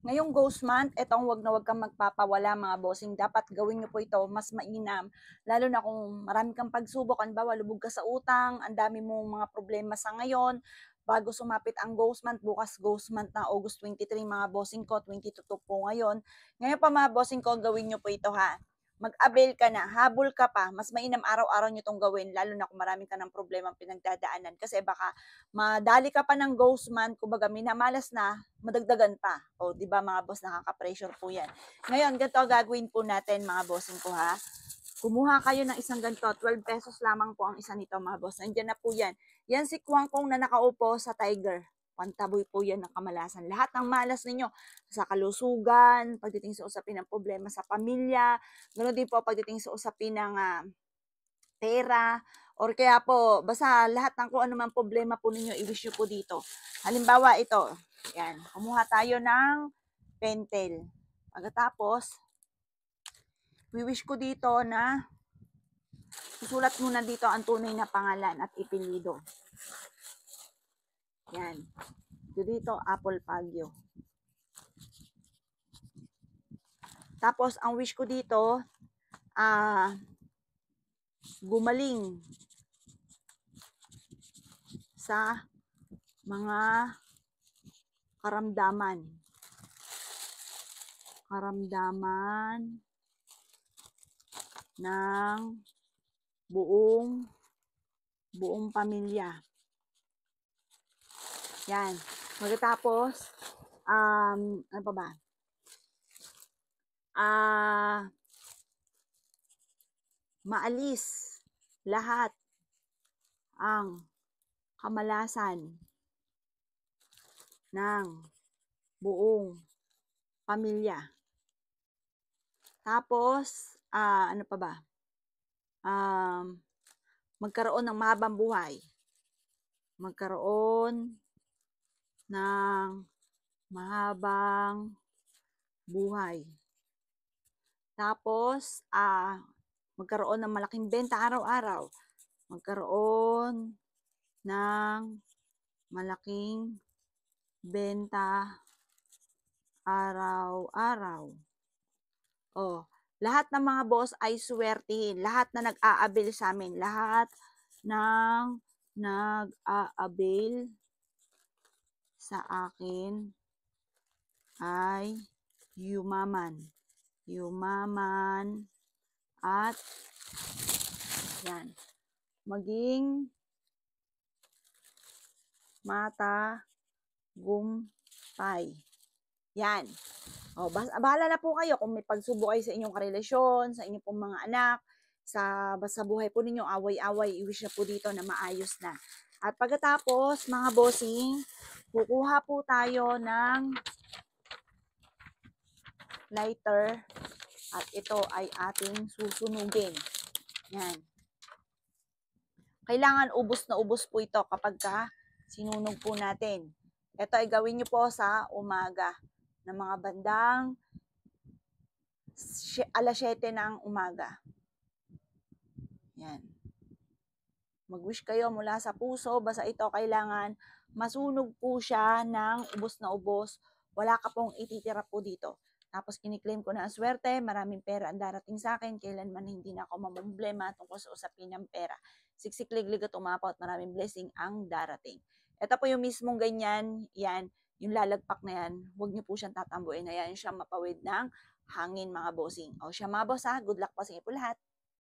Ngayong ghost month, etong wag na wag kang magpapawala mga bossing. Dapat gawin nyo po ito mas mainam. Lalo na kung marami kang pagsubok, halimbawa lubog ka sa utang, ang dami mong mga problema sa ngayon, bago sumapit ang ghost month, bukas ghost month na August 23 mga bossing ko, 22 po ngayon. Ngayon pa mga bossing ko, gawin nyo po ito ha. Mag-avail ka na, habol ka pa, mas mainam araw-araw nyo itong gawin, lalo na kung marami ka ng problema pinagdadaanan. Kasi baka madali ka pa ng ghost month, kumbaga minamalas na, madagdagan pa. O, di ba mga boss, nakaka-pressure po yan. Ngayon, ganito gagawin po natin mga bossing ko ha. Kumuha kayo ng isang ganito, 12 pesos lamang po ang isa nito mga boss. Nandiyan na po yan. Yan si Kwangkong na nakaupo sa Tiger. Pantaboy po yan ng kamalasan. Lahat ng malas ninyo sa kalusugan, pagdating sa usapin ng problema sa pamilya, ganoon din po pagdating sa usapin ng pera, or kaya po, basta lahat ng kung ano man problema po ninyo, i-wish nyo po dito. Halimbawa, ito, yan, kumuha tayo ng pentel. Pagkatapos, wish ko dito na susulat muna dito ang tunay na pangalan at ipilido. Yan. Dito, Apple Pagyo. Tapos, ang wish ko dito, gumaling sa mga karamdaman ng buong pamilya. Yan. Magkatapos, ano pa ba? Maalis lahat ang kamalasan ng buong pamilya. Tapos, ano pa ba? Magkaroon ng mahabang buhay. Magkaroon ng mahabang buhay. Tapos, magkaroon ng malaking benta araw-araw. Magkaroon ng malaking benta araw-araw. Oh, lahat ng mga boss ay swertihin. Lahat na nag-aabil sa amin. Lahat ng nag-aabil sa akin ay yumaman. Yumaman at yan. Maging matagumpay. Yan. O, bahala na po kayo kung may pagsubok kayo sa inyong karelasyon, sa inyong pong mga anak, sa buhay po ninyo, away-away, i-wish na po dito na maayos na. At pagkatapos, mga bossing, kukuha po tayo ng lighter at ito ay ating susunugin. Yan. Kailangan ubos na ubos po ito kapag sinunog po natin. Ito ay gawin nyo po sa umaga ng mga bandang alas 7 ng umaga. Yan. Mag-wish kayo mula sa puso, basta ito kailangan masunog po siya ng ubos na ubos. Wala ka pong ititira po dito. Tapos kiniklaim ko na ang swerte, maraming pera ang darating sa akin, kailanman hindi na ako mamumblema tungkol sa usapin ng pera. Siksik-liglig at umapaw at maraming blessing ang darating. Ito po yung mismong ganyan, yan, yung lalagpak na yan, huwag niyo po siyang tatambuin na yan, siya mapawid ng hangin mga bossing. O siya mga boss ha, good luck po sa inyo po lahat.